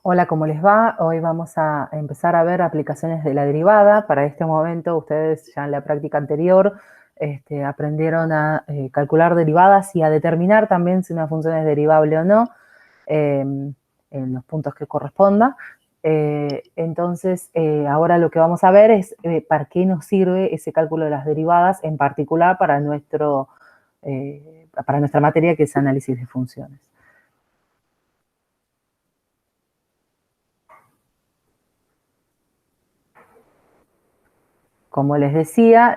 Hola, ¿cómo les va? Hoy vamos a empezar a ver aplicaciones de la derivada. Para este momento, ustedes ya en la práctica anterior aprendieron a calcular derivadas y a determinar también si una función es derivable o no en los puntos que corresponda. Ahora lo que vamos a ver es para qué nos sirve ese cálculo de las derivadas, en particular para nuestra materia que es análisis de funciones. Como les decía,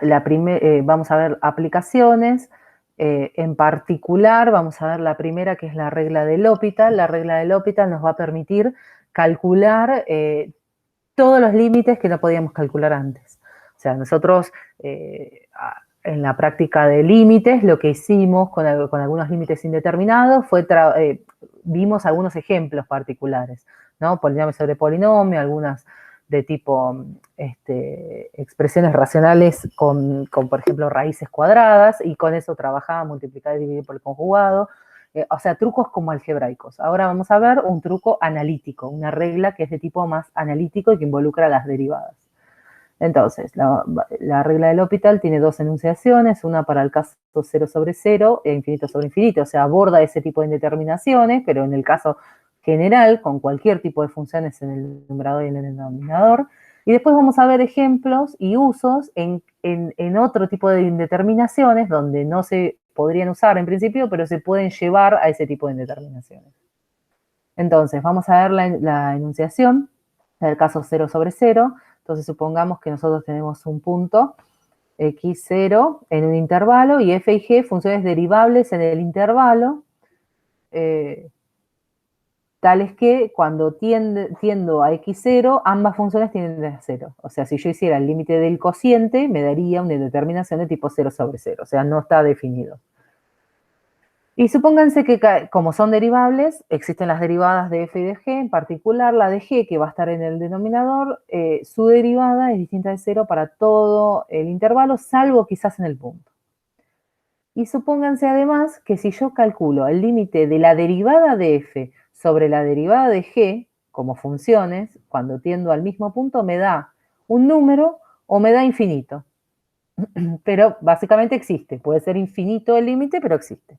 vamos a ver aplicaciones. En particular, vamos a ver la primera, que es la regla de L'Hopital. La regla de L'Hopital nos va a permitir calcular todos los límites que no podíamos calcular antes. O sea, nosotros en la práctica de límites, lo que hicimos con algunos límites indeterminados fue vimos algunos ejemplos particulares, ¿no? Polinomio sobre polinomio, algunas de tipo expresiones racionales por ejemplo, raíces cuadradas, y con eso trabajaba multiplicar y dividir por el conjugado. O sea, trucos como algebraicos. Ahora vamos a ver un truco analítico, una regla que es de tipo más analítico y que involucra las derivadas. Entonces, la regla del L'Hopital tiene dos enunciaciones, una para el caso 0 sobre 0 e infinito sobre infinito, o sea, aborda ese tipo de indeterminaciones, pero en el caso general, con cualquier tipo de funciones en el numerador y en el denominador. Y después vamos a ver ejemplos y usos en otro tipo de indeterminaciones donde no se podrían usar en principio, pero se pueden llevar a ese tipo de indeterminaciones. Entonces, vamos a ver la enunciación del caso 0 sobre 0. Entonces, supongamos que nosotros tenemos un punto x0 en un intervalo y f y g funciones derivables en el intervalo, tales que cuando tiendo a x0, ambas funciones tienden a 0. O sea, si yo hiciera el límite del cociente, me daría una determinación de tipo 0 sobre 0. O sea, no está definido. Y supónganse que como son derivables, existen las derivadas de f y de g, en particular la de g, que va a estar en el denominador, su derivada es distinta de 0 para todo el intervalo, salvo quizás en el punto. Y supónganse además que si yo calculo el límite de la derivada de f sobre la derivada de g, como funciones, cuando tiendo al mismo punto, me da un número o me da infinito. Pero básicamente existe, puede ser infinito el límite, pero existe.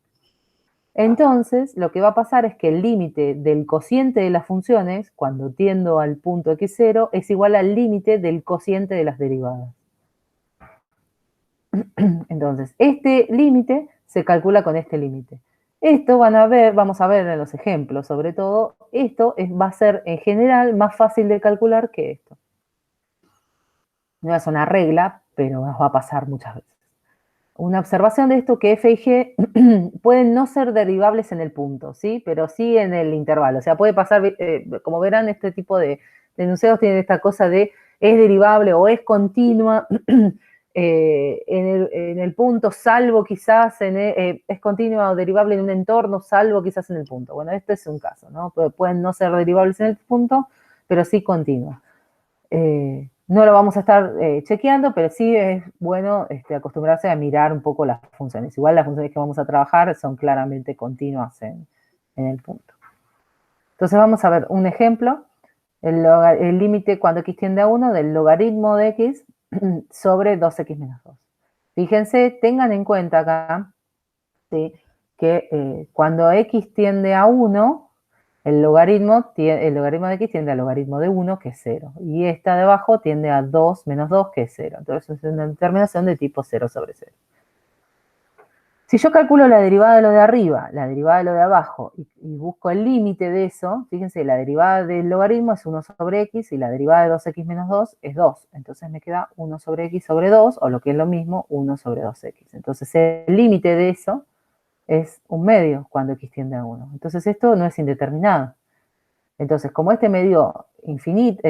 Entonces, lo que va a pasar es que el límite del cociente de las funciones, cuando tiendo al punto x0, es igual al límite del cociente de las derivadas. Entonces, este límite se calcula con este límite. Esto vamos a ver en los ejemplos, sobre todo, esto va a ser en general más fácil de calcular que esto. No es una regla, pero nos va a pasar muchas veces. Una observación de esto, que f y g pueden no ser derivables en el punto, ¿sí? Pero sí en el intervalo. O sea, puede pasar, como verán, este tipo de enunciados tienen esta cosa de es derivable o es continua en el punto, salvo quizás es continua o derivable en un entorno, salvo quizás en el punto. Bueno, este es un caso, ¿no? Pueden no ser derivables en el punto, pero sí continua. No lo vamos a estar chequeando, pero sí es bueno acostumbrarse a mirar un poco las funciones. Igual las funciones que vamos a trabajar son claramente continuas en el punto. Entonces vamos a ver un ejemplo, el límite cuando x tiende a 1 del logaritmo de x sobre 2x menos 2. Fíjense, tengan en cuenta acá, ¿sí?, que cuando x tiende a 1, el logaritmo de x tiende al logaritmo de 1, que es 0. Y esta de abajo tiende a 2 menos 2, que es 0. Entonces es una determinación de tipo 0 sobre 0. Si yo calculo la derivada de lo de arriba, la derivada de lo de abajo, y busco el límite de eso, fíjense, la derivada del logaritmo es 1 sobre x, y la derivada de 2x menos 2 es 2. Entonces me queda 1 sobre x sobre 2, o lo que es lo mismo, 1 sobre 2x. Entonces el límite de eso es un medio cuando x tiende a 1. Entonces esto no es indeterminado. Entonces, como este me dio finito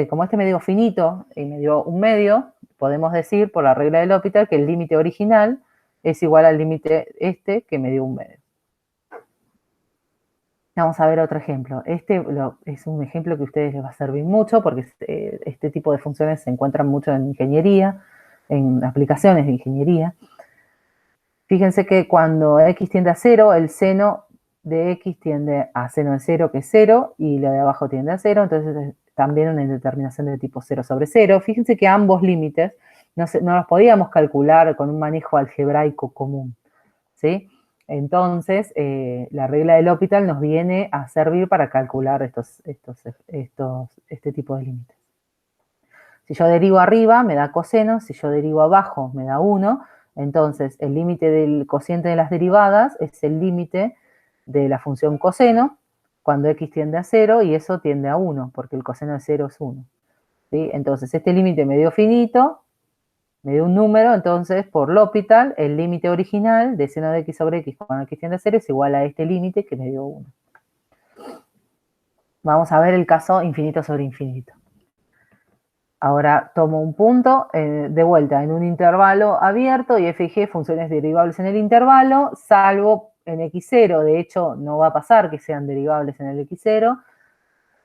y me dio un medio, podemos decir por la regla de L'Hopital que el límite original es igual al límite que me dio un medio. Vamos a ver otro ejemplo. Este es un ejemplo que a ustedes les va a servir mucho porque este tipo de funciones se encuentran mucho en ingeniería, en aplicaciones de ingeniería. Fíjense que cuando x tiende a 0, el seno de x tiende a seno de 0, que es 0, y lo de abajo tiende a 0, entonces es también una indeterminación de tipo 0 sobre 0. Fíjense que ambos límites no los podíamos calcular con un manejo algebraico común, ¿sí? Entonces, la regla del L'Hopital nos viene a servir para calcular este tipo de límites. Si yo derivo arriba, me da coseno, si yo derivo abajo, me da 1, entonces el límite del cociente de las derivadas es el límite de la función coseno cuando x tiende a 0 y eso tiende a 1, porque el coseno de 0 es 1. ¿Sí? Entonces, este límite me dio finito, me dio un número, entonces por L'Hopital, el límite original de seno de x sobre x cuando x tiende a 0 es igual a este límite que me dio 1. Vamos a ver el caso infinito sobre infinito. Ahora tomo un punto de vuelta en un intervalo abierto y f y g funciones derivables en el intervalo, salvo en x0. De hecho, no va a pasar que sean derivables en el x0,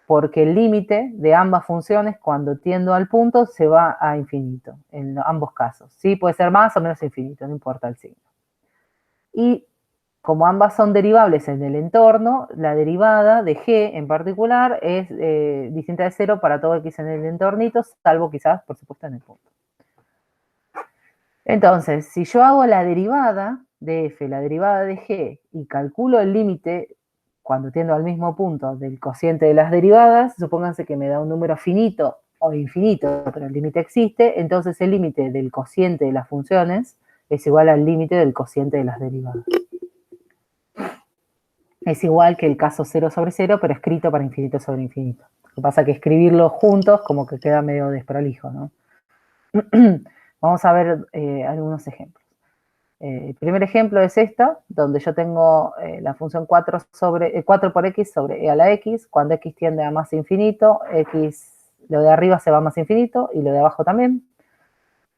porque el límite de ambas funciones cuando tiendo al punto se va a infinito, en ambos casos. Sí, puede ser más o menos infinito, no importa el signo. Y como ambas son derivables en el entorno, la derivada de g en particular es distinta de 0 para todo x en el entornito, salvo quizás, por supuesto, en el punto. Entonces, si yo hago la derivada de f, la derivada de g, y calculo el límite cuando tiendo al mismo punto del cociente de las derivadas, supónganse que me da un número finito o infinito, pero el límite existe, entonces el límite del cociente de las funciones es igual al límite del cociente de las derivadas. Es igual que el caso 0 sobre 0, pero escrito para infinito sobre infinito. Lo que pasa es que escribirlos juntos como que queda medio desprolijo, ¿no? Vamos a ver algunos ejemplos. El primer ejemplo es esta, donde yo tengo la función 4 por x sobre e a la x. Cuando x tiende a más infinito, lo de arriba se va a más infinito y lo de abajo también.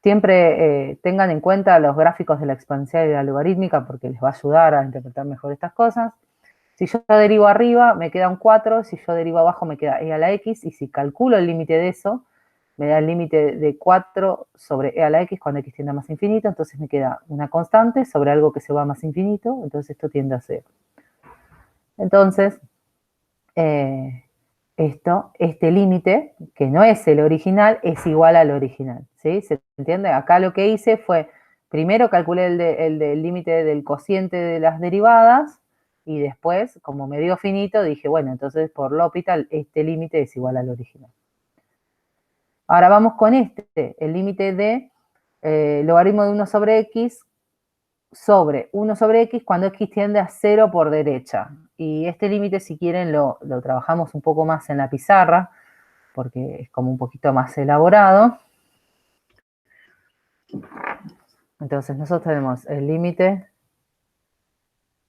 Siempre tengan en cuenta los gráficos de la exponencial y la logarítmica porque les va a ayudar a interpretar mejor estas cosas. Si yo derivo arriba, me queda un 4, si yo derivo abajo, me queda e a la x, y si calculo el límite de eso, me da el límite de 4 sobre e a la x cuando x tiende a más infinito, entonces me queda una constante sobre algo que se va a más infinito, entonces esto tiende a 0. Entonces, este límite, que no es el original, es igual al original, ¿sí? ¿Se entiende? Acá lo que hice fue, primero calculé el límite del cociente de las derivadas, y después, como me dio finito, dije, bueno, entonces por L'Hopital este límite es igual al original. Ahora vamos con el límite de logaritmo de 1 sobre x sobre 1 sobre x cuando x tiende a 0 por derecha. Y este límite, si quieren, lo trabajamos un poco más en la pizarra, porque es como un poquito más elaborado. Entonces nosotros tenemos el límite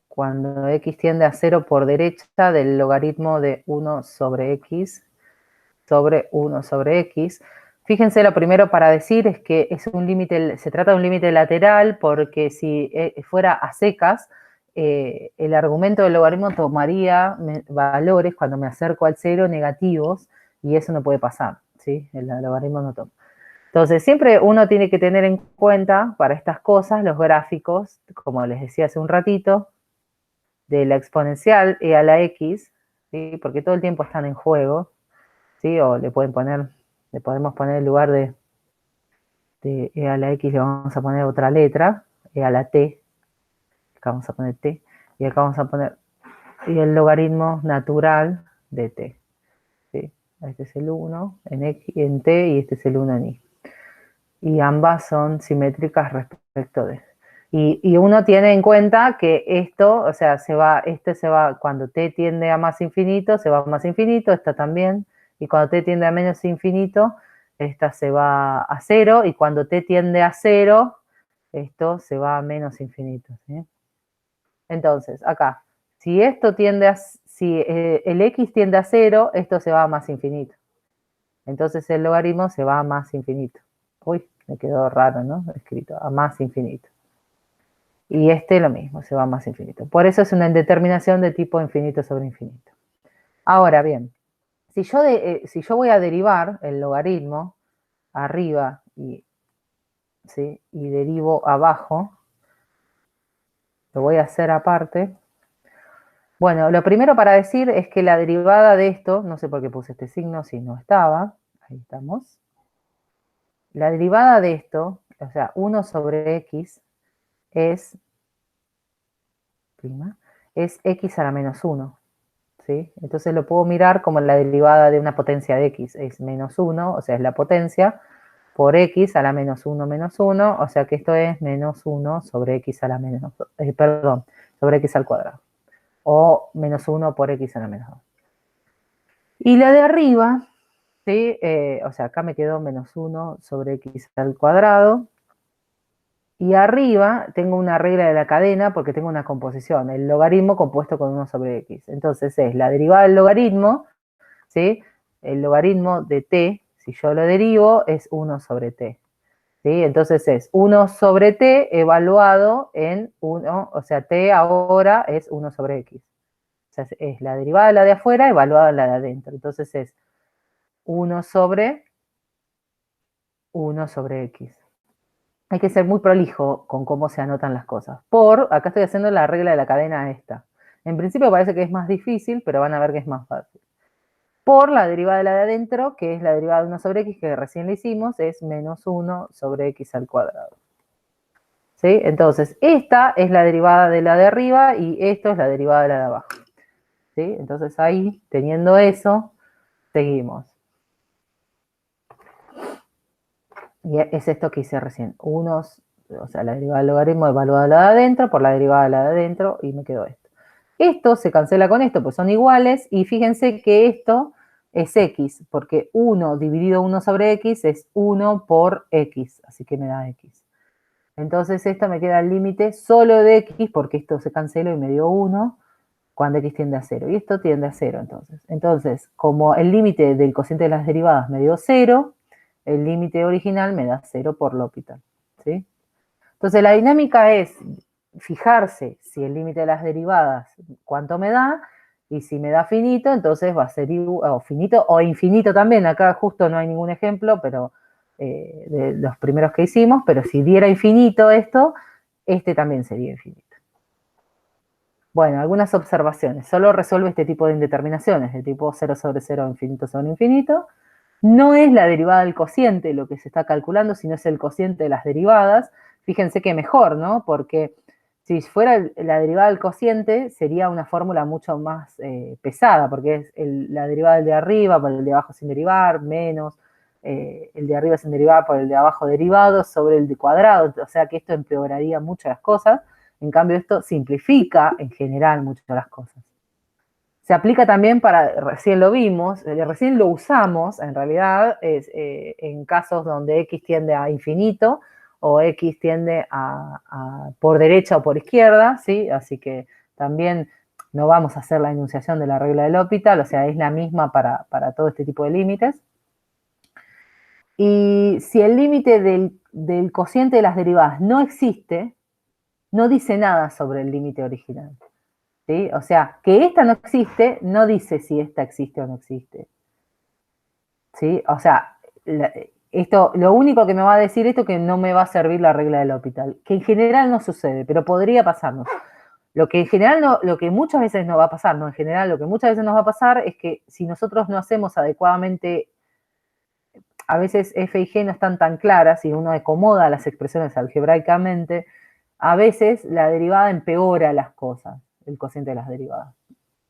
cuando x tiende a 0 por derecha del logaritmo de 1 sobre x sobre 1 sobre x. Fíjense, lo primero para decir es que es un límite, se trata de un límite lateral, porque si fuera a secas, el argumento del logaritmo tomaría valores cuando me acerco al 0 negativos, y eso no puede pasar, ¿sí? El logaritmo no toma. Entonces, siempre uno tiene que tener en cuenta para estas cosas los gráficos, como les decía hace un ratito, de la exponencial e a la x, ¿sí? Porque todo el tiempo están en juego, ¿sí? O le podemos poner en lugar de e a la x, le vamos a poner otra letra, e a la t, acá vamos a poner t, y acá vamos a poner el logaritmo natural de t, ¿sí? Este es el 1 en t y este es el 1 en i. Y ambas son simétricas respecto de. Y uno tiene en cuenta que esto, o sea, cuando t tiende a más infinito, se va a más infinito, esta también, y cuando t tiende a menos infinito, esta se va a 0, y cuando t tiende a 0, esto se va a menos infinito, ¿sí? Entonces, acá, si el x tiende a 0, esto se va a más infinito. Entonces el logaritmo se va a más infinito. Uy, me quedó raro, ¿no? Escrito, a más infinito. Y lo mismo, se va a más infinito. Por eso es una indeterminación de tipo infinito sobre infinito. Ahora bien, si yo voy a derivar el logaritmo arriba ¿sí? Y derivo abajo, lo voy a hacer aparte. Bueno, lo primero para decir es que la derivada de esto, no sé por qué puse este signo si no estaba, ahí estamos. La derivada de esto, o sea, 1 sobre x es, es x a la menos 1, ¿sí? Entonces lo puedo mirar como la derivada de una potencia de x, es menos 1, o sea, es la potencia, por x a la menos 1, o sea que esto es menos 1 sobre x a la menos, perdón, sobre x al cuadrado, o menos 1 por x a la menos 2. Y la de arriba, ¿sí? O sea, acá me quedó menos 1 sobre x al cuadrado. Y arriba tengo una regla de la cadena porque tengo una composición, el logaritmo compuesto con 1 sobre x. Entonces es la derivada del logaritmo, ¿sí? El logaritmo de t, si yo lo derivo, es 1 sobre t. ¿Sí? Entonces es 1 sobre t evaluado en 1, o sea, t ahora es 1 sobre x. O sea, es la derivada de la de afuera evaluada en la de adentro. Entonces es 1 sobre 1 sobre x. Hay que ser muy prolijo con cómo se anotan las cosas. Acá estoy haciendo la regla de la cadena esta. En principio parece que es más difícil, pero van a ver que es más fácil. Por la derivada de la de adentro, que es la derivada de 1 sobre x, que recién le hicimos, es menos 1 sobre x al cuadrado. ¿Sí? Entonces, esta es la derivada de la de arriba y esto es la derivada de la de abajo. ¿Sí? Entonces ahí, teniendo eso, seguimos. Y es esto que hice recién. O sea, la derivada del logaritmo evaluada a la de adentro por la derivada de la de adentro y me quedó esto. Esto se cancela con esto, pues son iguales, y fíjense que esto es x, porque 1 dividido 1 sobre x es 1 por x, así que me da x. Entonces esto me queda el límite solo de x, porque esto se canceló y me dio 1, cuando x tiende a 0. Y esto tiende a 0 entonces. Entonces, como el límite del cociente de las derivadas me dio 0, el límite original me da 0 por L'Hopital, ¿sí? Entonces la dinámica es fijarse si el límite de las derivadas cuánto me da, y si me da finito, entonces va a ser o finito o infinito también. Acá justo no hay ningún ejemplo, pero de los primeros que hicimos, pero si diera infinito esto, este también sería infinito. Bueno, algunas observaciones. Solo resuelve este tipo de indeterminaciones, de tipo 0 sobre 0, infinito sobre infinito. No es la derivada del cociente lo que se está calculando, sino es el cociente de las derivadas. Fíjense que mejor, ¿no? Porque si fuera la derivada del cociente, sería una fórmula mucho más pesada, porque es la derivada del de arriba por el de abajo sin derivar, menos el de arriba sin derivar por el de abajo derivado, sobre el de cuadrado. O sea que esto empeoraría mucho las cosas. En cambio, esto simplifica en general mucho las cosas. Se aplica también para, recién lo vimos, recién lo usamos, en realidad, en casos donde x tiende a infinito o x tiende por derecha o por izquierda, ¿sí? Así que también no vamos a hacer la enunciación de la regla del L'Hopital, o sea, es la misma para todo este tipo de límites. Y si el límite del cociente de las derivadas no existe, no dice nada sobre el límite original. ¿Sí? O sea, que esta no existe, no dice si esta existe o no existe. ¿Sí? O sea, esto, lo único que me va a decir esto es que no me va a servir la regla del L'Hopital, que en general no sucede, pero podría pasarnos. Lo que en general no, lo que muchas veces nos va a pasar, no en general, lo que muchas veces nos va a pasar es que si nosotros no hacemos adecuadamente, a veces f y g no están tan claras y uno acomoda las expresiones algebraicamente, a veces la derivada empeora las cosas, el cociente de las derivadas.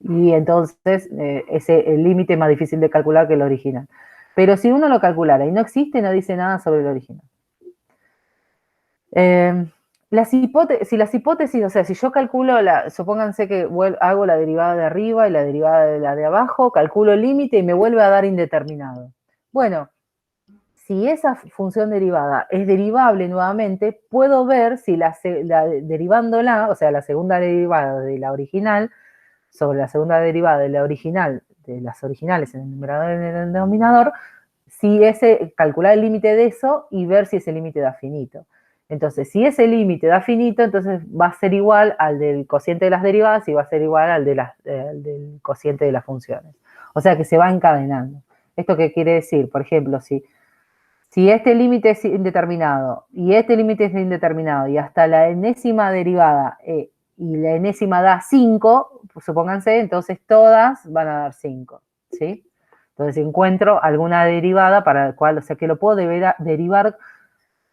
Y entonces el límite es más difícil de calcular que el original. Pero si uno lo calculara y no existe, no dice nada sobre el original. Si las hipótesis, o sea, si yo calculo, supónganse que hago la derivada de arriba y la derivada de la de abajo, calculo el límite y me vuelve a dar indeterminado. Bueno, si esa función derivada es derivable nuevamente, puedo ver si derivándola, o sea, la segunda derivada de la original, sobre la segunda derivada de la original, de las originales en el numerador y en el denominador, si calcular el límite de eso y ver si ese límite da finito. Entonces, si ese límite da finito, entonces va a ser igual al del cociente de las derivadas y va a ser igual al del cociente de las funciones. O sea que se va encadenando. ¿Esto qué quiere decir? Por ejemplo, si este límite es indeterminado y este límite es indeterminado y hasta la enésima derivada y la enésima da 5, supónganse, entonces todas van a dar 5, ¿sí? Entonces encuentro alguna derivada para la cual, o sea que lo puedo derivar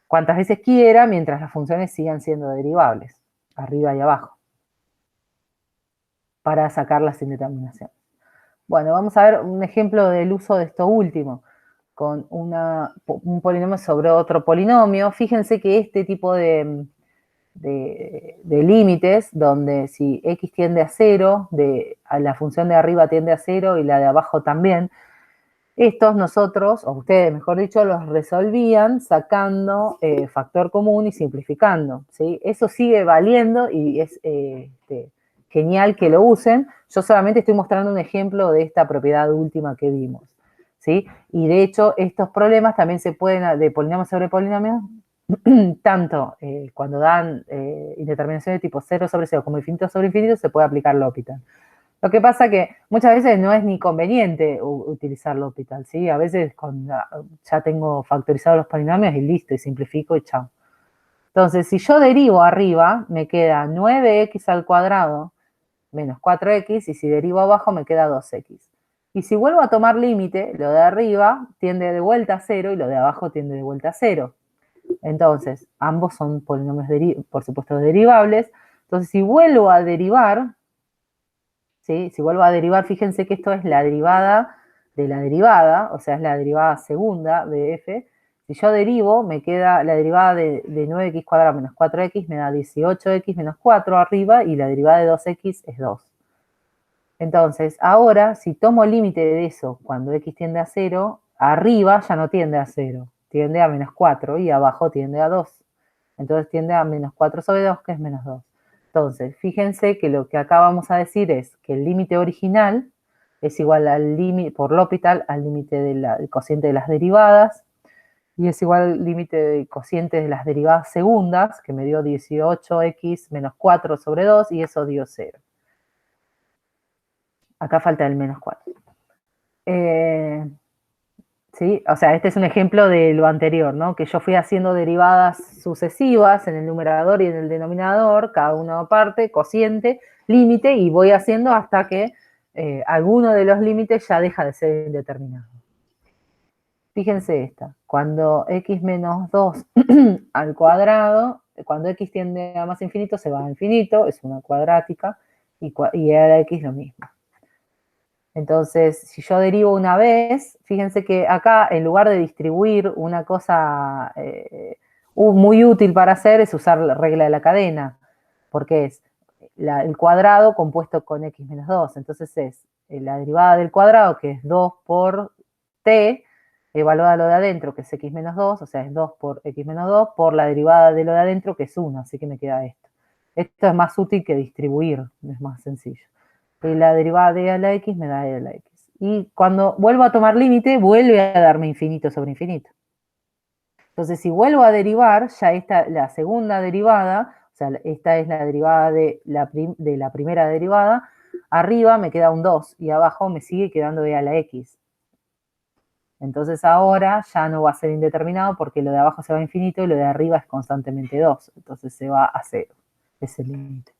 cuantas veces quiera mientras las funciones sigan siendo derivables, arriba y abajo, para sacar las indeterminaciones. Bueno, vamos a ver un ejemplo del uso de esto último, con un polinomio sobre otro polinomio. Fíjense que este tipo de límites, donde si x tiende a 0, la función de arriba tiende a 0 y la de abajo también, estos nosotros, o ustedes mejor dicho, los resolvían sacando factor común y simplificando, ¿sí? Eso sigue valiendo y es genial que lo usen. Yo solamente estoy mostrando un ejemplo de esta propiedad última que vimos, ¿sí? Y de hecho, estos problemas también se pueden, de polinomios sobre polinomios, tanto cuando dan indeterminación de tipo 0 sobre 0 como infinito sobre infinito, se puede aplicar L'Hopital. Lo que pasa que muchas veces no es ni conveniente utilizar L'Hopital, ¿sí? A veces ya tengo factorizados los polinomios y listo, y simplifico y chao. Entonces, si yo derivo arriba, me queda 9x al cuadrado menos 4x, y si derivo abajo me queda 2x. Y si vuelvo a tomar límite, lo de arriba tiende de vuelta a 0 y lo de abajo tiende de vuelta a 0. Entonces, ambos son polinomios, por supuesto, derivables. Entonces, si vuelvo a derivar, ¿sí? Si vuelvo a derivar, fíjense que esto es la derivada de la derivada, o sea, es la derivada segunda de f. Si yo derivo, me queda la derivada de 9x cuadrado menos 4x, me da 18x menos 4 arriba, y la derivada de 2x es 2. Entonces, ahora, si tomo límite de eso cuando x tiende a 0, arriba ya no tiende a 0, tiende a menos 4, y abajo tiende a 2. Entonces tiende a menos 4 sobre 2, que es menos 2. Entonces, fíjense que lo que acá vamos a decir es que el límite original es igual al límite, por L'Hopital, al límite del cociente de las derivadas, y es igual al límite del cociente de las derivadas segundas, que me dio 18x menos 4 sobre 2, y eso dio 0. Acá falta el menos 4. ¿Sí? O sea, este es un ejemplo de lo anterior, ¿no? Que yo fui haciendo derivadas sucesivas en el numerador y en el denominador, cada una aparte, cociente, límite, y voy haciendo hasta que alguno de los límites ya deja de ser indeterminado. Fíjense esta, cuando x menos 2 al cuadrado, cuando x tiende a más infinito, se va a infinito, es una cuadrática, y a la x lo mismo. Entonces, si yo derivo una vez, fíjense que acá, en lugar de distribuir, una cosa muy útil para hacer es usar la regla de la cadena, porque es el cuadrado compuesto con x menos 2. Entonces es la derivada del cuadrado, que es 2 por t, evaluada a lo de adentro, que es x menos 2, o sea, es 2 por x menos 2, por la derivada de lo de adentro, que es 1, así que me queda esto. Esto es más útil que distribuir, es más sencillo. Y la derivada de a la x me da e a la x. Y cuando vuelvo a tomar límite, vuelve a darme infinito sobre infinito. Entonces, si vuelvo a derivar, ya la segunda derivada, o sea, esta es la derivada de la primera derivada, arriba me queda un 2 y abajo me sigue quedando e a la x. Entonces ahora ya no va a ser indeterminado porque lo de abajo se va a infinito y lo de arriba es constantemente 2. Entonces se va a 0, es el límite.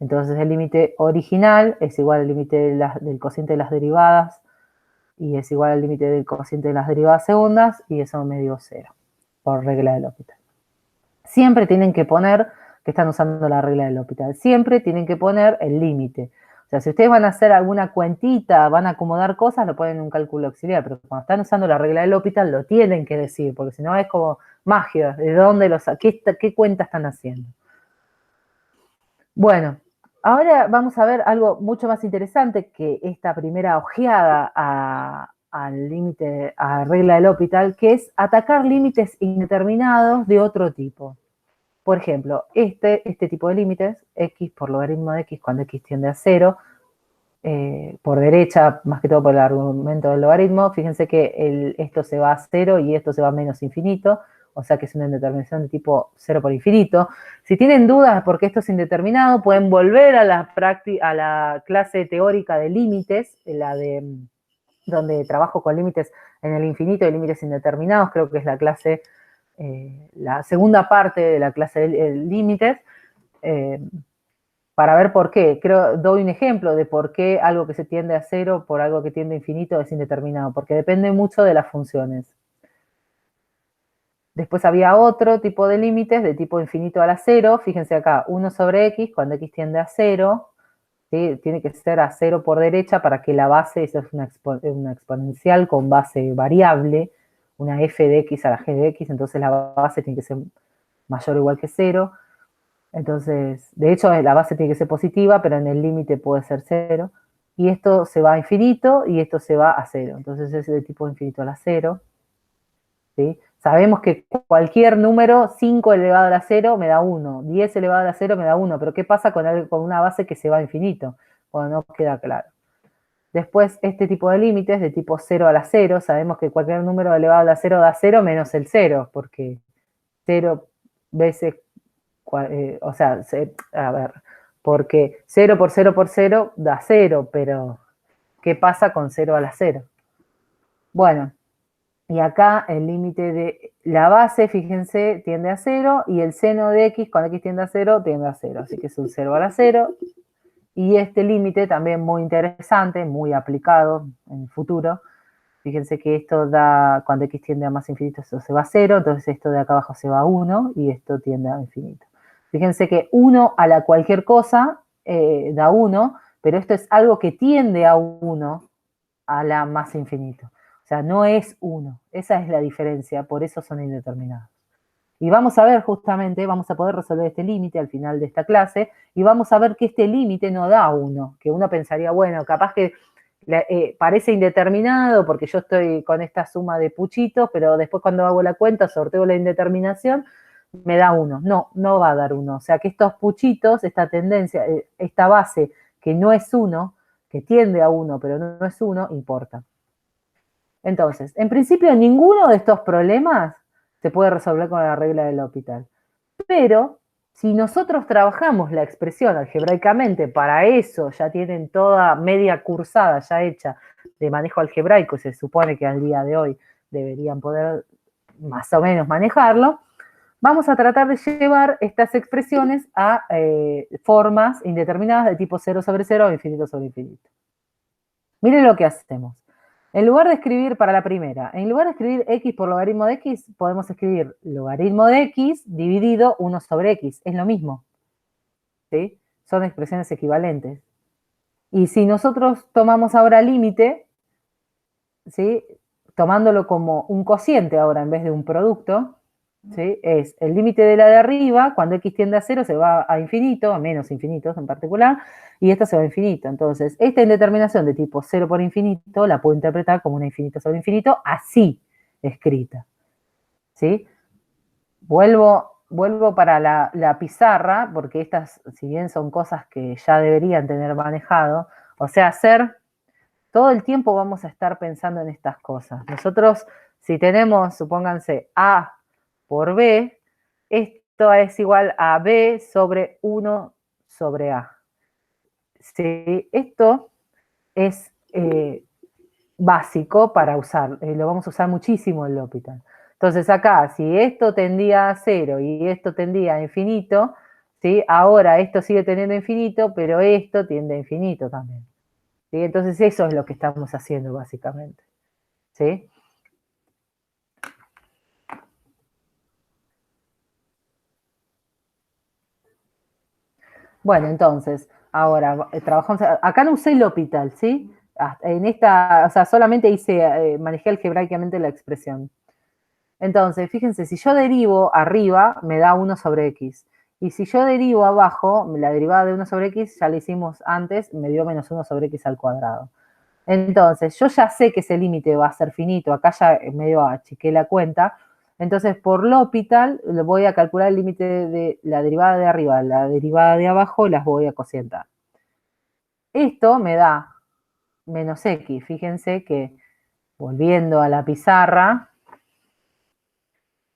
Entonces el límite original es igual al límite del cociente de las derivadas y es igual al límite del cociente de las derivadas segundas, y eso me dio 0, por regla de L'Hopital. Siempre tienen que poner, que están usando la regla de L'Hopital, siempre tienen que poner el límite. O sea, si ustedes van a hacer alguna cuentita, van a acomodar cosas, lo ponen en un cálculo auxiliar, pero cuando están usando la regla de L'Hopital lo tienen que decir, porque si no es como magia, ¿de dónde qué cuenta están haciendo? Bueno, ahora vamos a ver algo mucho más interesante que esta primera ojeada al límite, a la regla del L'Hopital, que es atacar límites indeterminados de otro tipo. Por ejemplo, este tipo de límites, x por logaritmo de x cuando x tiende a 0, por derecha, más que todo por el argumento del logaritmo, fíjense que esto se va a 0 y esto se va a menos infinito, o sea que es una indeterminación de tipo 0 por infinito. Si tienen dudas porque esto es indeterminado, pueden volver a la clase teórica de límites, donde trabajo con límites en el infinito y límites indeterminados, creo que es la clase, la segunda parte de la clase de límites. para ver por qué. Doy un ejemplo de por qué algo que se tiende a cero por algo que tiende a infinito es indeterminado, porque depende mucho de las funciones. Después había otro tipo de límites de tipo infinito a la cero. Fíjense acá, 1 sobre x, cuando x tiende a cero, ¿sí? Tiene que ser a cero por derecha para que la base, eso es una exponencial con base variable, una f de x a la g de x, entonces la base tiene que ser mayor o igual que cero. Entonces, de hecho, la base tiene que ser positiva, pero en el límite puede ser cero. Y esto se va a infinito y esto se va a cero. Entonces es de tipo infinito a la cero. ¿Sí? Sabemos que cualquier número, 5 elevado a la 0 me da 1, 10 elevado a la 0 me da 1, pero ¿qué pasa con una base que se va a infinito? Bueno, no queda claro. Después, este tipo de límites, de tipo 0 a la 0, sabemos que cualquier número elevado a la 0 da 0 menos el 0, porque 0 veces, o sea, a ver, porque 0 por 0 da 0, pero ¿qué pasa con 0 a la 0? Bueno, y acá el límite de la base, fíjense, tiende a 0 y el seno de x, cuando x tiende a 0, tiende a 0. Así que es un 0 a la 0. Y este límite también muy interesante, muy aplicado en el futuro. Fíjense que esto da, cuando x tiende a más infinito, esto se va a 0, entonces esto de acá abajo se va a 1 y esto tiende a infinito. Fíjense que 1 a la cualquier cosa da 1, pero esto es algo que tiende a 1 a la más infinito. O sea, no es 1. Esa es la diferencia, por eso son indeterminados. Y vamos a ver justamente, vamos a poder resolver este límite al final de esta clase, y vamos a ver que este límite no da 1, que uno pensaría, bueno, capaz que parece indeterminado porque yo estoy con esta suma de puchitos, pero después cuando hago la cuenta, sorteo la indeterminación, me da 1. No, no va a dar 1. O sea que estos puchitos, esta tendencia, esta base que no es 1, que tiende a 1, pero no es 1, importa. Entonces, en principio, ninguno de estos problemas se puede resolver con la regla del L'Hopital. Pero, si nosotros trabajamos la expresión algebraicamente, para eso ya tienen toda media cursada ya hecha de manejo algebraico, se supone que al día de hoy deberían poder más o menos manejarlo, vamos a tratar de llevar estas expresiones a formas indeterminadas de tipo 0 sobre 0 o infinito sobre infinito. Miren lo que hacemos. En lugar de escribir para la primera, en lugar de escribir x por logaritmo de x, podemos escribir logaritmo de x dividido 1 sobre x. Es lo mismo. ¿Sí? Son expresiones equivalentes. Y si nosotros tomamos ahora límite, ¿sí? Tomándolo como un cociente ahora en vez de un producto, ¿sí? Es el límite de la de arriba, cuando x tiende a 0 se va a infinito, a menos infinitos en particular, y esta se va a infinito. Entonces, esta indeterminación de tipo 0 por infinito la puedo interpretar como una infinito sobre infinito, así escrita. ¿Sí? Vuelvo para la pizarra, porque estas, si bien son cosas que ya deberían tener manejado, o sea, todo el tiempo vamos a estar pensando en estas cosas. Nosotros, si tenemos, supónganse, A por B, esto es igual a B sobre 1 sobre A. ¿Sí? Esto es básico para usar, lo vamos a usar muchísimo en el L'Hopital. Entonces acá, si esto tendía a 0 y esto tendía a infinito, ¿sí? Ahora esto sigue teniendo infinito, pero esto tiende a infinito también. ¿Sí? Entonces eso es lo que estamos haciendo básicamente. ¿Sí? Bueno, entonces, ahora trabajamos, acá no usé el L'Hopital, ¿sí? En esta, o sea, solamente manejé algebraicamente la expresión. Entonces, fíjense, si yo derivo arriba, me da 1 sobre x. Y si yo derivo abajo, la derivada de 1 sobre x, ya la hicimos antes, me dio menos 1 sobre x al cuadrado. Entonces, yo ya sé que ese límite va a ser finito, acá ya medio achiqué la cuenta. Entonces, por L'Hopital, voy a calcular el límite de la derivada de arriba, la derivada de abajo, las voy a cocientar. Esto me da menos x. Fíjense que, volviendo a la pizarra,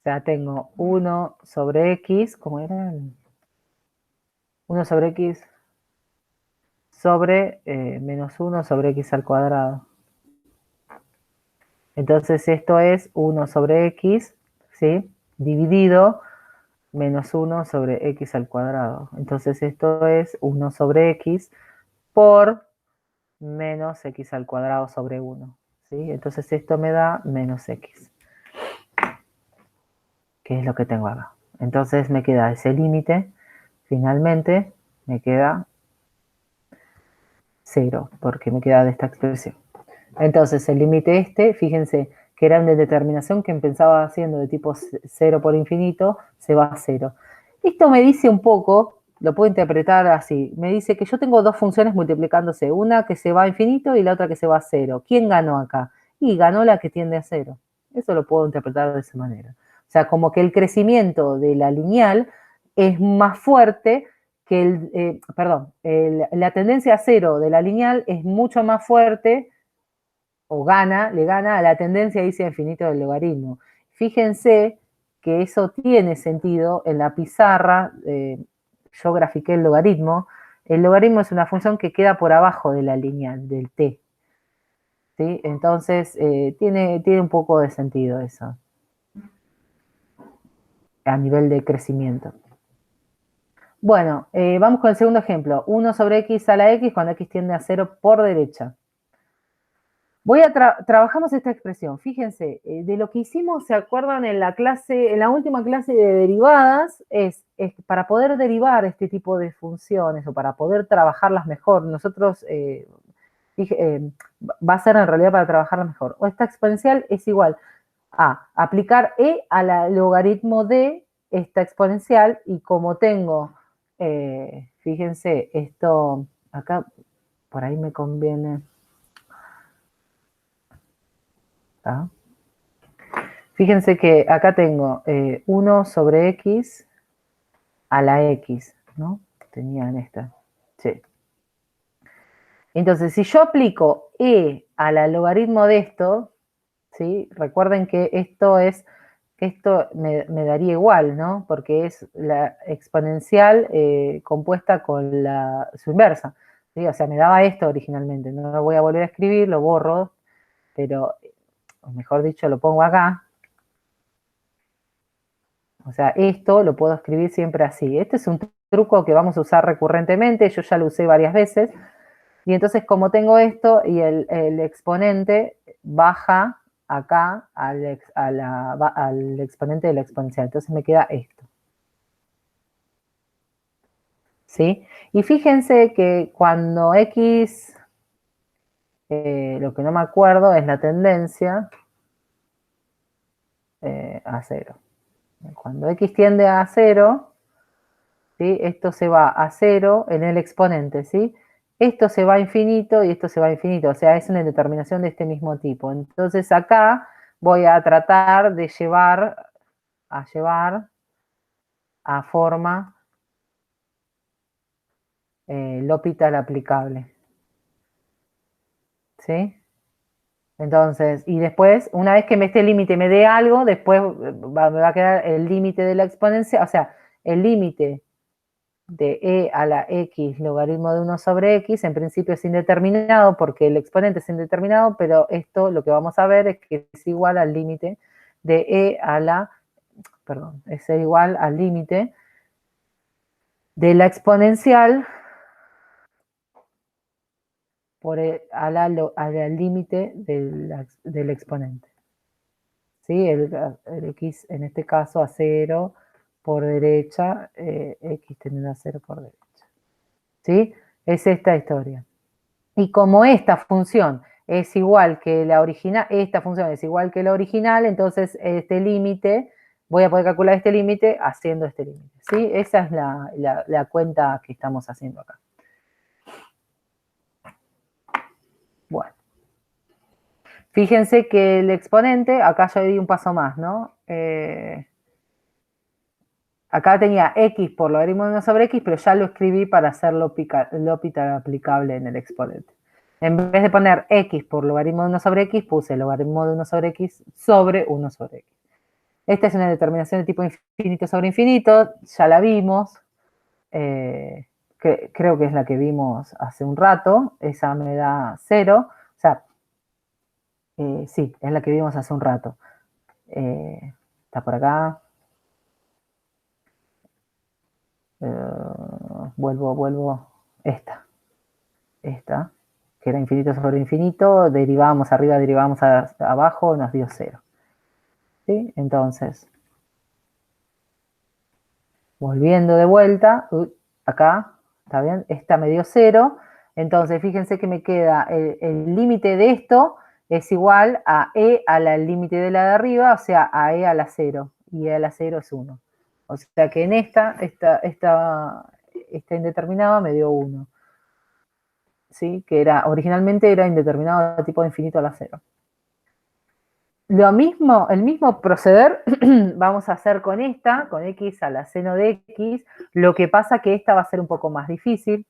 o sea, tengo 1 sobre x, ¿cómo era? 1 sobre x sobre menos 1 sobre x al cuadrado. Entonces esto es 1 sobre x, ¿sí? Dividido menos 1 sobre x al cuadrado. Entonces esto es 1 sobre x por menos x al cuadrado sobre 1. ¿Sí? Entonces esto me da menos x, que es lo que tengo acá. Entonces me queda ese límite, finalmente me queda 0, porque me queda de esta expresión. Entonces el límite este, fíjense que era una determinación que empezaba haciendo de tipo 0 por infinito, se va a 0. Esto me dice un poco, lo puedo interpretar así, me dice que yo tengo dos funciones multiplicándose, una que se va a infinito y la otra que se va a 0. ¿Quién ganó acá? Y ganó la que tiende a 0. Eso lo puedo interpretar de esa manera. O sea, como que el crecimiento de la lineal es más fuerte que la tendencia a 0 de la lineal es mucho más fuerte o le gana a la tendencia hacia infinito del logaritmo. Fíjense que eso tiene sentido en la pizarra, yo grafiqué el logaritmo. El logaritmo es una función que queda por abajo de la lineal, del t. ¿Sí? Entonces, tiene un poco de sentido eso, a nivel de crecimiento. Bueno, vamos con el segundo ejemplo. 1 sobre x a la x cuando x tiende a 0 por derecha. Trabajamos esta expresión. Fíjense, de lo que hicimos, ¿se acuerdan en la clase, en la última clase de derivadas? Es para poder derivar este tipo de funciones o para poder trabajarlas mejor, nosotros, va a ser en realidad para trabajarlas mejor. O esta exponencial es igual a aplicar e al logaritmo de esta exponencial y como tengo, fíjense, esto, acá por ahí me conviene, ¿tá? Fíjense que acá tengo 1 sobre x a la x, ¿no? Tenía en esta. Sí. Entonces, si yo aplico e al logaritmo de esto, ¿sí? Recuerden que esto me daría igual, ¿no? Porque es la exponencial compuesta con su inversa. ¿Sí? O sea, me daba esto originalmente. No lo voy a volver a escribir, lo borro, pero, o mejor dicho, lo pongo acá. O sea, esto lo puedo escribir siempre así. Este es un truco que vamos a usar recurrentemente, yo ya lo usé varias veces. Y entonces como tengo esto y el exponente baja acá al exponente de la exponencial. Entonces me queda esto. ¿Sí? Y fíjense que cuando x, lo que no me acuerdo es la tendencia a 0. Cuando x tiende a 0, ¿sí? Esto se va a 0 en el exponente, ¿sí? Esto se va a infinito y esto se va a infinito, o sea, es una determinación de este mismo tipo. Entonces acá voy a tratar de llevar a forma L'Hopital aplicable, ¿sí? Entonces, y después, una vez que este límite me dé algo, después me va a quedar el límite de la exponencia, o sea, el límite de e a la x logaritmo de 1 sobre x, en principio es indeterminado porque el exponente es indeterminado, pero esto lo que vamos a ver es que es igual al límite de e a la, perdón, es igual al límite de la exponencial al límite del exponente. ¿Sí? El x en este caso a 0 por derecha, x teniendo a 0 por derecha. ¿Sí? Es esta historia. Y como esta función es igual que la original, esta función es igual que la original, entonces este límite, voy a poder calcular este límite haciendo este límite. ¿Sí? Esa es la cuenta que estamos haciendo acá. Bueno. Fíjense que el exponente, acá ya di un paso más, ¿no? Acá tenía x por logaritmo de 1 sobre x, pero ya lo escribí para hacer L'Hopital aplicable en el exponente. En vez de poner x por logaritmo de 1 sobre x, puse logaritmo de 1 sobre x sobre 1 sobre x. Esta es una determinación de tipo infinito sobre infinito, ya la vimos. Creo que es la que vimos hace un rato. Esa me da 0. O sea, sí, es la que vimos hace un rato. Está por acá. vuelvo, esta, que era infinito sobre infinito, derivábamos arriba, derivábamos abajo, nos dio 0. ¿Sí? Entonces, volviendo de vuelta, acá, ¿está bien? Esta me dio 0, entonces fíjense que me queda el límite de esto es igual a e al límite de la de arriba, o sea, a e a la 0, y e a la 0 es 1. O sea que en esta indeterminada me dio 1. ¿Sí? Que originalmente era indeterminado de tipo de infinito a la 0. Lo mismo, el mismo proceder vamos a hacer con esta, con x a la seno de x, lo que pasa que esta va a ser un poco más difícil.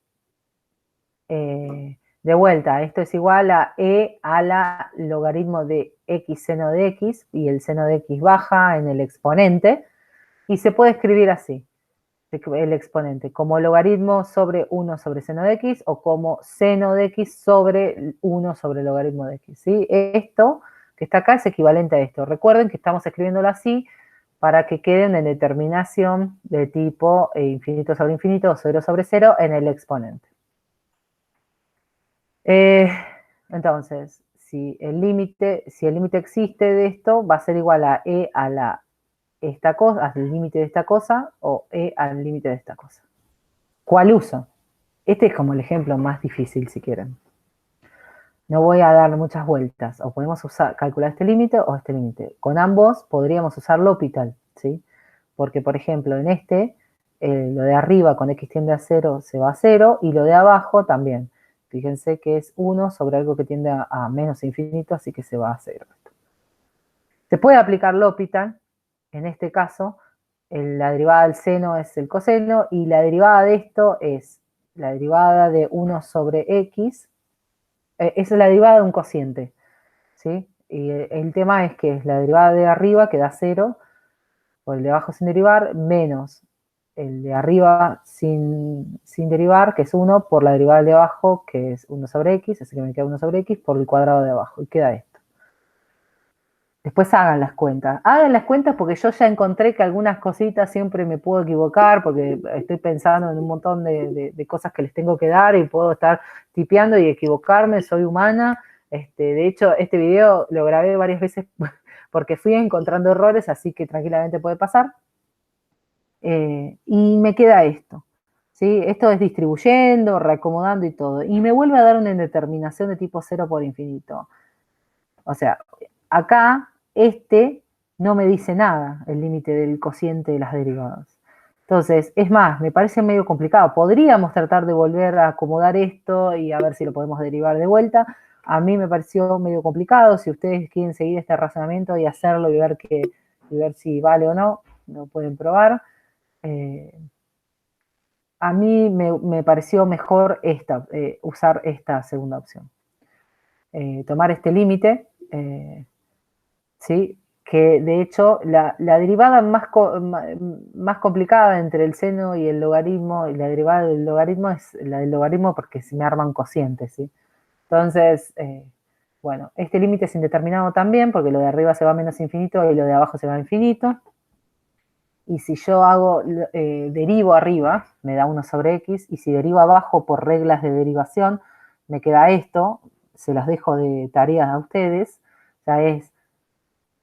De vuelta, esto es igual a e a la logaritmo de x seno de x, y el seno de x baja en el exponente, y se puede escribir así, el exponente, como logaritmo sobre 1 sobre seno de x, o como seno de x sobre 1 sobre logaritmo de x, ¿sí? Esto que está acá es equivalente a esto. Recuerden que estamos escribiéndolo así para que quede una determinación de tipo infinito sobre infinito o 0 sobre 0 en el exponente. Entonces, si el límite existe de esto, va a ser igual a e a esta cosa, al límite de esta cosa, o e al límite de esta cosa. ¿Cuál uso? Este es como el ejemplo más difícil, si quieren. No voy a dar muchas vueltas. O podemos calcular este límite o este límite. Con ambos podríamos usar L'Hopital, ¿sí? Porque, por ejemplo, en lo de arriba con x tiende a 0 se va a 0, y lo de abajo también. Fíjense que es 1 sobre algo que tiende a menos infinito, así que se va a 0. Se puede aplicar L'Hopital, en este caso, la derivada del seno es el coseno, y la derivada de esto es la derivada de 1 sobre x, es la derivada de un cociente, ¿sí? Y el tema es que es la derivada de arriba, que da 0, por el de abajo sin derivar, menos el de arriba sin derivar, que es 1, por la derivada del de abajo, que es 1 sobre x, así que me queda 1 sobre x por el cuadrado de abajo, y queda esto. Después hagan las cuentas. Hagan las cuentas porque yo ya encontré que algunas cositas siempre me puedo equivocar, porque estoy pensando en un montón de cosas que les tengo que dar y puedo estar tipeando y equivocarme, soy humana. De hecho, este video lo grabé varias veces porque fui encontrando errores, así que tranquilamente puede pasar. Y me queda esto, ¿sí? Esto es distribuyendo, reacomodando y todo. Y me vuelve a dar una indeterminación de tipo 0 por infinito. O sea, acá no me dice nada, el límite del cociente de las derivadas. Entonces, es más, me parece medio complicado. Podríamos tratar de volver a acomodar esto y a ver si lo podemos derivar de vuelta. A mí me pareció medio complicado. Si ustedes quieren seguir este razonamiento y hacerlo y ver si vale o no, lo pueden probar. A mí me pareció mejor usar esta segunda opción. Tomar este límite, ¿sí? Que de hecho la derivada más complicada entre el seno y el logaritmo, y la derivada del logaritmo es la del logaritmo porque se me arman cocientes, ¿sí? Entonces, bueno, este límite es indeterminado también porque lo de arriba se va a menos infinito y lo de abajo se va a infinito. Y si yo derivo arriba, me da 1 sobre x, y si derivo abajo por reglas de derivación, me queda esto, se las dejo de tareas a ustedes, o sea,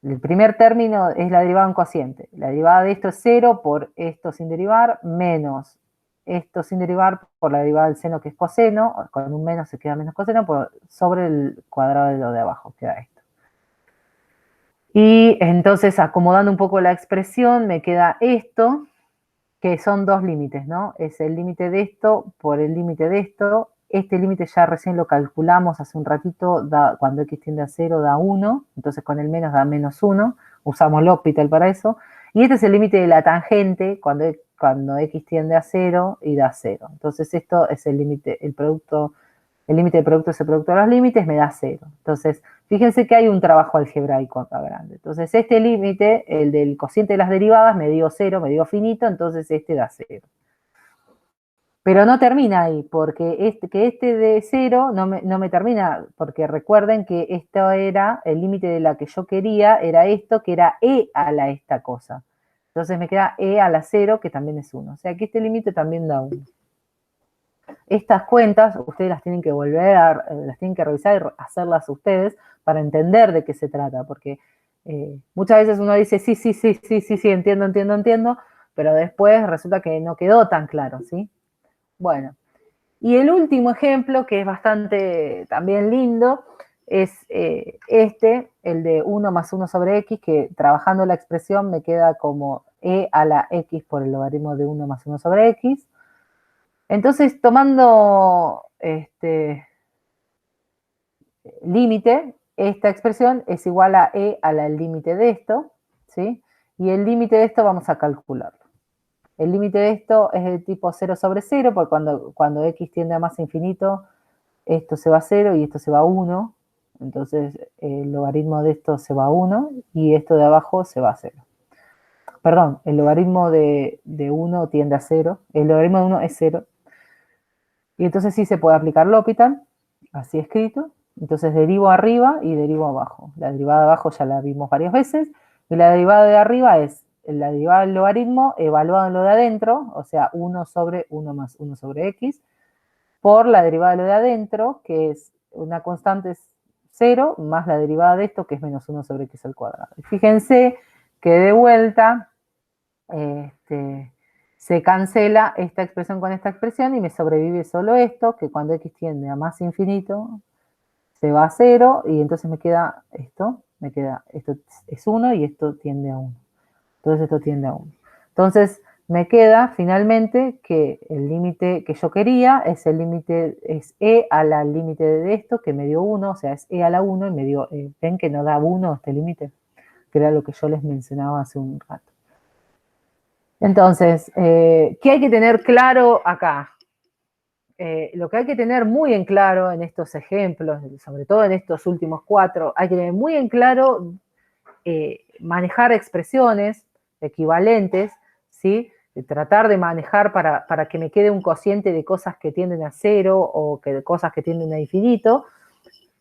el primer término es la derivada en cociente, la derivada de esto es 0 por esto sin derivar, menos esto sin derivar por la derivada del seno que es coseno, con un menos se queda menos coseno, sobre el cuadrado de lo de abajo, queda esto. Y entonces, acomodando un poco la expresión, me queda esto, que son dos límites, ¿no? Es el límite de esto por el límite de esto. Este límite ya recién lo calculamos hace un ratito, cuando x tiende a 0 da 1, entonces con el menos da menos 1, usamos L'Hopital para eso. Y este es el límite de la tangente cuando x tiende a 0 y da 0. Entonces esto es el límite, el límite del producto es el producto de los límites, me da 0. Entonces, fíjense que hay un trabajo algebraico acá grande. Entonces, este límite, el del cociente de las derivadas, me dio 0, me dio finito, entonces este da 0. Pero no termina ahí, porque este de 0 no me termina, porque recuerden que esto era, el límite de la que yo quería, era esto, que era e a esta cosa. Entonces me queda e a la 0, que también es 1. O sea que este límite también da 1. Estas cuentas ustedes las tienen que las tienen que revisar y hacerlas ustedes para entender de qué se trata, porque muchas veces uno dice, sí, entiendo, pero después resulta que no quedó tan claro, ¿sí? Bueno, y el último ejemplo, que es bastante también lindo, es el de 1 más 1 sobre x, que trabajando la expresión me queda como e a la x por el logaritmo de 1 más 1 sobre x. Entonces, tomando límite, esta expresión es igual a e al límite de esto, ¿sí? Y el límite de esto vamos a calcularlo. El límite de esto es de tipo 0 sobre 0, porque cuando x tiende a más infinito, esto se va a 0 y esto se va a 1. Entonces, el logaritmo de esto se va a 1 y esto de abajo se va a 0. Perdón, el logaritmo de 1 tiende a 0. El logaritmo de 1 es 0. Y entonces sí se puede aplicar L'Hopital, así escrito. Entonces derivo arriba y derivo abajo. La derivada de abajo ya la vimos varias veces. Y la derivada de arriba es la derivada del logaritmo evaluado en lo de adentro, o sea, 1 sobre 1 más 1 sobre x, por la derivada de lo de adentro, que es una constante es 0, más la derivada de esto, que es menos 1 sobre x al cuadrado. Y fíjense que de vuelta se cancela esta expresión con esta expresión y me sobrevive solo esto, que cuando x tiende a más infinito se va a 0 y entonces me queda esto es 1 y esto tiende a 1. Entonces esto tiende a 1. Entonces me queda finalmente que el límite que yo quería es e a la límite de esto, que me dio 1, o sea, es e a la 1 y me dio, ven que no da 1 este límite, que era lo que yo les mencionaba hace un rato. Entonces, ¿qué hay que tener claro acá? Lo que hay que tener muy en claro en estos ejemplos, sobre todo en estos últimos 4, hay que tener muy en claro manejar expresiones equivalentes, ¿sí? Tratar de manejar para que me quede un cociente de cosas que tienden a 0 o de cosas que tienden a infinito.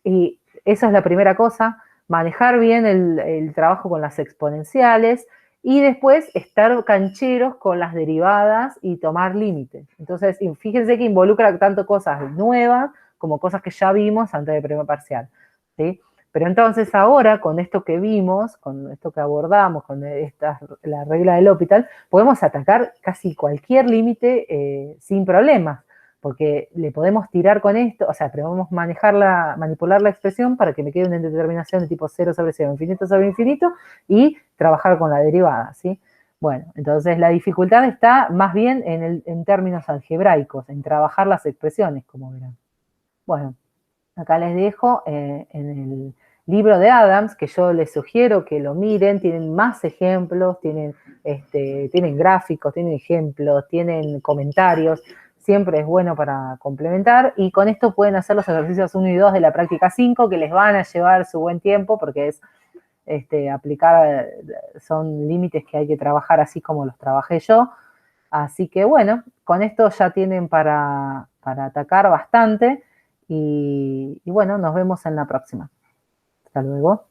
Y esa es la primera cosa, manejar bien el trabajo con las exponenciales y después estar cancheros con las derivadas y tomar límites. Entonces, fíjense que involucra tanto cosas nuevas como cosas que ya vimos antes del primer parcial, ¿sí? Pero entonces ahora, con esto que vimos, con esto que abordamos, con la regla del L'Hopital, podemos atacar casi cualquier límite sin problemas, porque le podemos tirar con esto, o sea, podemos manipular la expresión para que me quede una determinación de tipo 0 sobre 0, infinito sobre infinito, y trabajar con la derivada, ¿sí? Bueno, entonces la dificultad está más bien en términos algebraicos, en trabajar las expresiones, como verán. Bueno, acá les dejo en el libro de Adams, que yo les sugiero que lo miren, tienen más ejemplos, tienen gráficos, tienen ejemplos, tienen comentarios, siempre es bueno para complementar, y con esto pueden hacer los ejercicios 1 y 2 de la práctica 5, que les van a llevar su buen tiempo, porque es aplicar, son límites que hay que trabajar así como los trabajé yo. Así que bueno, con esto ya tienen para atacar bastante, y bueno, nos vemos en la próxima. Hasta luego.